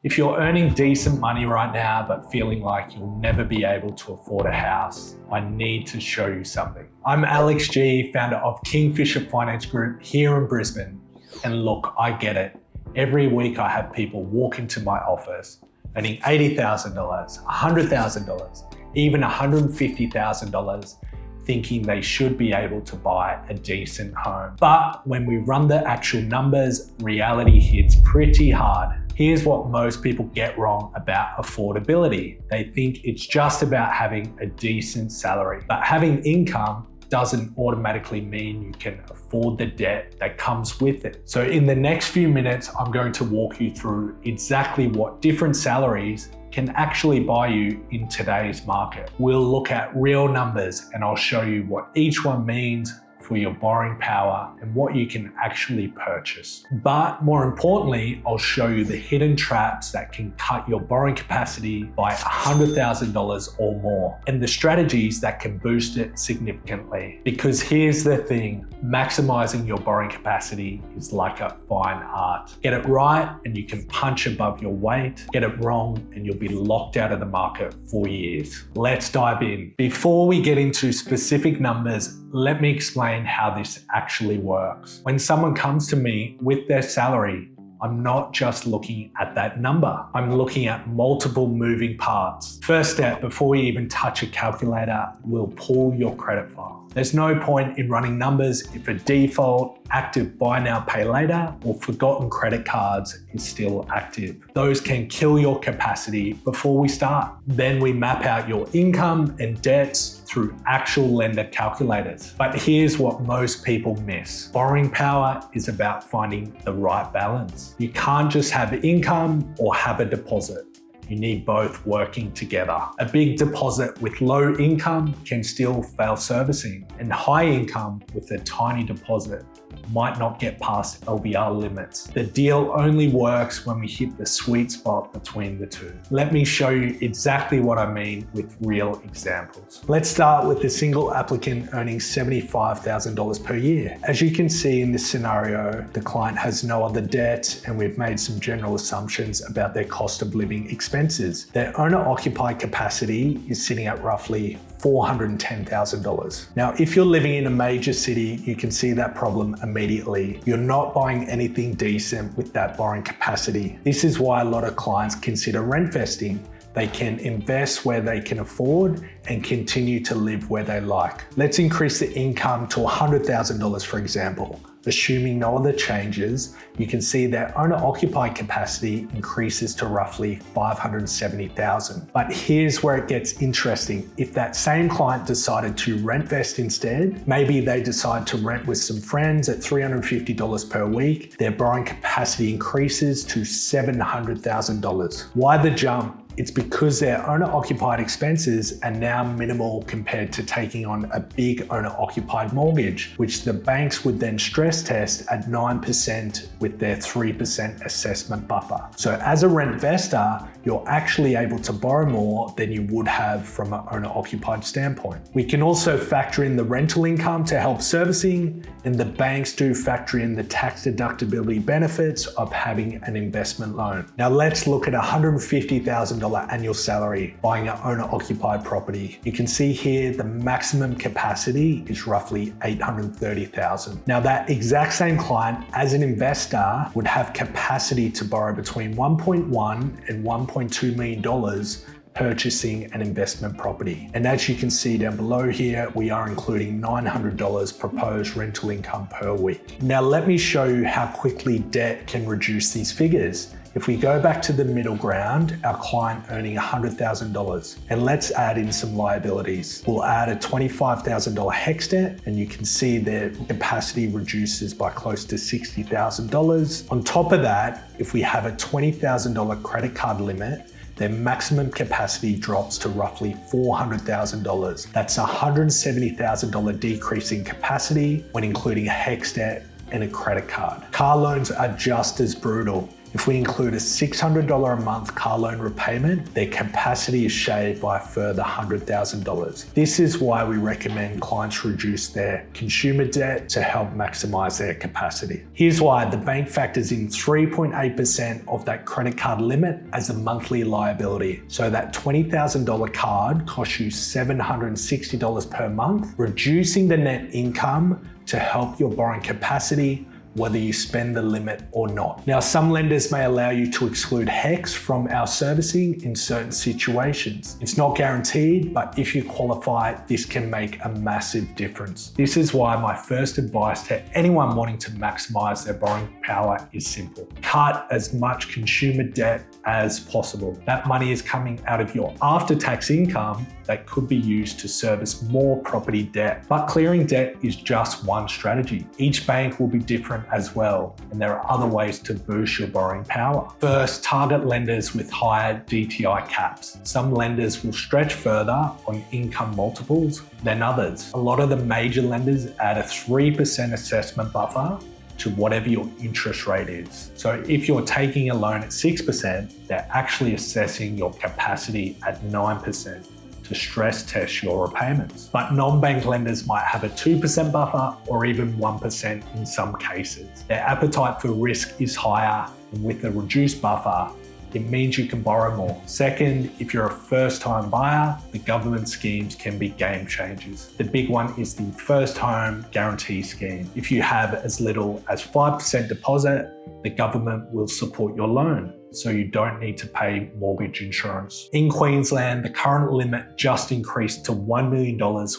If you're earning decent money right now, but feeling like you'll never be able to afford a house, I need to show you something. I'm Alex G, founder of Kingfisher Finance Group here in Brisbane. And look, I get it. Every week I have people walk into my office earning $80,000, $100,000, even $150,000, thinking they should be able to buy a decent home. But when we run the actual numbers, reality hits pretty hard. Here's what most people get wrong about affordability. They think it's just about having a decent salary, but having income doesn't automatically mean you can afford the debt that comes with it. So in the next few minutes, I'm going to walk you through exactly what different salaries can actually buy you in today's market. We'll look at real numbers and I'll show you what each one means for your borrowing power and what you can actually purchase. But more importantly, I'll show you the hidden traps that can cut your borrowing capacity by $100,000 or more, and the strategies that can boost it significantly. Because here's the thing, maximizing your borrowing capacity is like a fine art. Get it right and you can punch above your weight. Get it wrong and you'll be locked out of the market for years. Let's dive in. Before we get into specific numbers, let me explain how this actually works. When someone comes to me with their salary, I'm not just looking at that number. I'm looking at multiple moving parts. First step, before we even touch a calculator, we'll pull your credit file. There's no point in running numbers if a default, active buy now, pay later, or forgotten credit cards is still active. Those can kill your capacity before we start. Then we map out your income and debts through actual lender calculators. But here's what most people miss. Borrowing power is about finding the right balance. You can't just have income or have a deposit. You need both working together. A big deposit with low income can still fail servicing, and high income with a tiny deposit might not get past LVR limits. The deal only works when we hit the sweet spot between the two. Let me show you exactly what I mean with real examples. Let's start with the single applicant earning $75,000 per year. As you can see in this scenario, the client has no other debt and we've made some general assumptions about their cost of living expenses. Their owner-occupied capacity is sitting at roughly $410,000. Now, if you're living in a major city, you can see that problem immediately. You're not buying anything decent with that borrowing capacity. This is why a lot of clients consider rent vesting. They can invest where they can afford and continue to live where they like. Let's increase the income to $100,000, for example. Assuming no other changes, you can see their owner-occupied capacity increases to roughly $570,000. But here's where it gets interesting. If that same client decided to rent vest instead, maybe they decide to rent with some friends at $350 per week, their borrowing capacity increases to $700,000. Why the jump? It's because their owner-occupied expenses are now minimal compared to taking on a big owner-occupied mortgage, which the banks would then stress test at 9% with their 3% assessment buffer. So as a rent investor, you're actually able to borrow more than you would have from an owner-occupied standpoint. We can also factor in the rental income to help servicing, and the banks do factor in the tax deductibility benefits of having an investment loan. Now let's look at $150,000 annual salary buying an owner-occupied property. You can see here the maximum capacity is roughly $830,000. Now that exact same client as an investor would have capacity to borrow between $1.1 and $1.2 million purchasing an investment property. And as you can see down below here, we are including $900 proposed rental income per week. Now let me show you how quickly debt can reduce these figures. If we go back to the middle ground, our client earning $100,000, and let's add in some liabilities. We'll add a $25,000 HEX debt, and you can see their capacity reduces by close to $60,000. On top of that, if we have a $20,000 credit card limit, their maximum capacity drops to roughly $400,000. That's a $170,000 decrease in capacity when including a HEX debt and a credit card. Car loans are just as brutal. If we include a $600 a month car loan repayment, their capacity is shaved by a further $100,000. This is why we recommend clients reduce their consumer debt to help maximize their capacity. Here's why: the bank factors in 3.8% of that credit card limit as a monthly liability. So that $20,000 card costs you $760 per month, reducing the net income to help your borrowing capacity, whether you spend the limit or not. Now, some lenders may allow you to exclude HEX from our servicing in certain situations. It's not guaranteed, but if you qualify, this can make a massive difference. This is why my first advice to anyone wanting to maximize their borrowing power is simple. Cut as much consumer debt as possible. That money is coming out of your after-tax income that could be used to service more property debt. But clearing debt is just one strategy. Each bank will be different as well, and there are other ways to boost your borrowing power. First, target lenders with higher DTI caps. Some lenders will stretch further on income multiples than others. A lot of the major lenders add a 3% assessment buffer to whatever your interest rate is. So if you're taking a loan at 6%, they're actually assessing your capacity at 9% to stress test your repayments. But non-bank lenders might have a 2% buffer or even 1% in some cases. Their appetite for risk is higher, and with a reduced buffer, it means you can borrow more. Second, if you're a first-time buyer, the government schemes can be game changers. The big one is the First Home Guarantee Scheme. If you have as little as 5% deposit, the government will support your loan, so you don't need to pay mortgage insurance. In Queensland, the current limit just increased to $1 million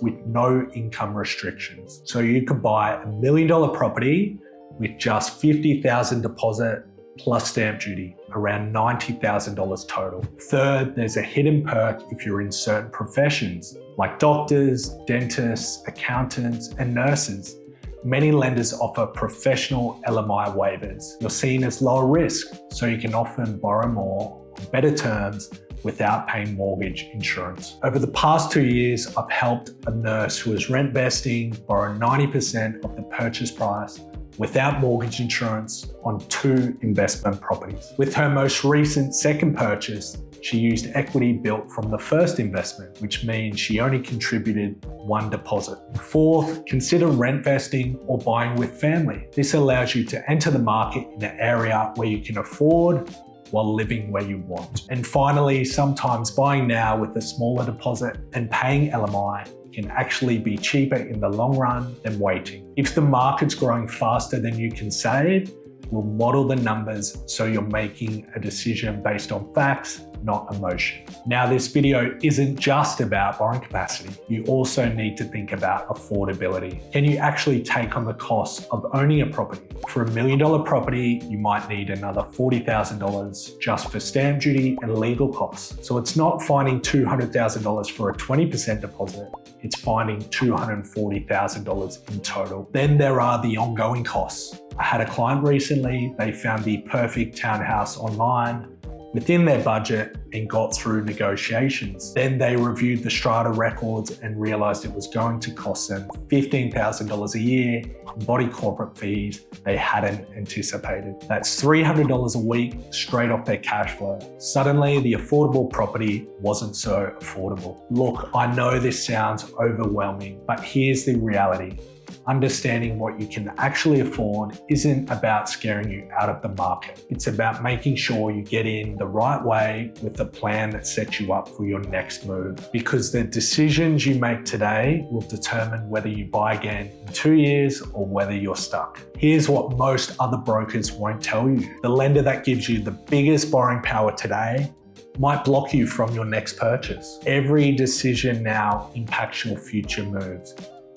with no income restrictions. So you could buy a $1 million property with just $50,000 deposit plus stamp duty, around $90,000 total. Third, there's a hidden perk if you're in certain professions, like doctors, dentists, accountants, and nurses. Many lenders offer professional LMI waivers. You're seen as lower risk, so you can often borrow more on better terms without paying mortgage insurance. Over the past 2 years, I've helped a nurse who was rent vesting borrow 90% of the purchase price without mortgage insurance on 2 investment properties. With her most recent second purchase, she used equity built from the first investment, which means she only contributed 1 deposit. Fourth, consider rent vesting or buying with family. This allows you to enter the market in an area where you can afford while living where you want. And finally, sometimes buying now with a smaller deposit and paying LMI can actually be cheaper in the long run than waiting. If the market's growing faster than you can save, we'll model the numbers so you're making a decision based on facts, not emotion. Now, this video isn't just about borrowing capacity. You also need to think about affordability. Can you actually take on the cost of owning a property? For a $1 million property, you might need another $40,000 just for stamp duty and legal costs. So it's not finding $200,000 for a 20% deposit. It's finding $240,000 in total. Then there are the ongoing costs. I had a client recently, they found the perfect townhouse online within their budget and got through negotiations. Then they reviewed the strata records and realized it was going to cost them $15,000 a year in body corporate fees they hadn't anticipated. That's $300 a week straight off their cash flow. Suddenly, the affordable property wasn't so affordable. Look, I know this sounds overwhelming, but here's the reality. Understanding what you can actually afford isn't about scaring you out of the market. It's about making sure you get in the right way with a plan that sets you up for your next move. Because the decisions you make today will determine whether you buy again in 2 years or whether you're stuck. Here's what most other brokers won't tell you. The lender that gives you the biggest borrowing power today might block you from your next purchase. Every decision now impacts your future moves.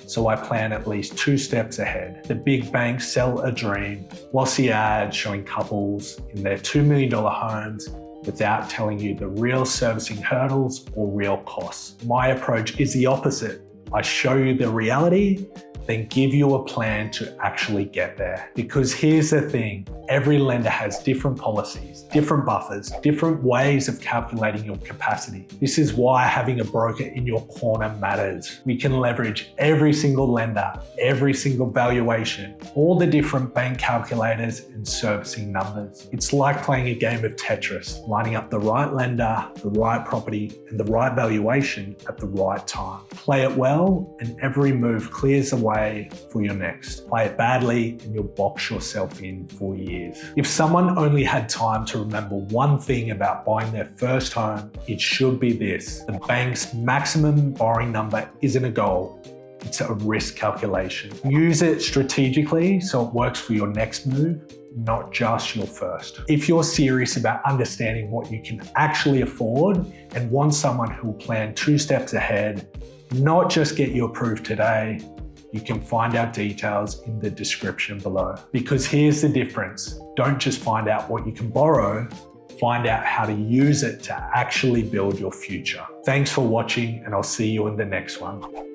So I plan at least 2 steps ahead. The big banks sell a dream, glossy ads showing couples in their $2 million homes without telling you the real servicing hurdles or real costs. My approach is the opposite. I show you the reality then give you a plan to actually get there. Because here's the thing, every lender has different policies, different buffers, different ways of calculating your capacity. This is why having a broker in your corner matters. We can leverage every single lender, every single valuation, all the different bank calculators and servicing numbers. It's like playing a game of Tetris, lining up the right lender, the right property, and the right valuation at the right time. Play it well, and every move clears the way for your next. Play it badly, and you'll box yourself in for years. If someone only had time to remember one thing about buying their first home, it should be this: the bank's maximum borrowing number isn't a goal. It's a risk calculation. Use it strategically so it works for your next move, not just your first. If you're serious about understanding what you can actually afford and want someone who will plan 2 steps ahead, not just get you approved today, you can find our details in the description below. Because here's the difference. Don't just find out what you can borrow, find out how to use it to actually build your future. Thanks for watching, and I'll see you in the next one.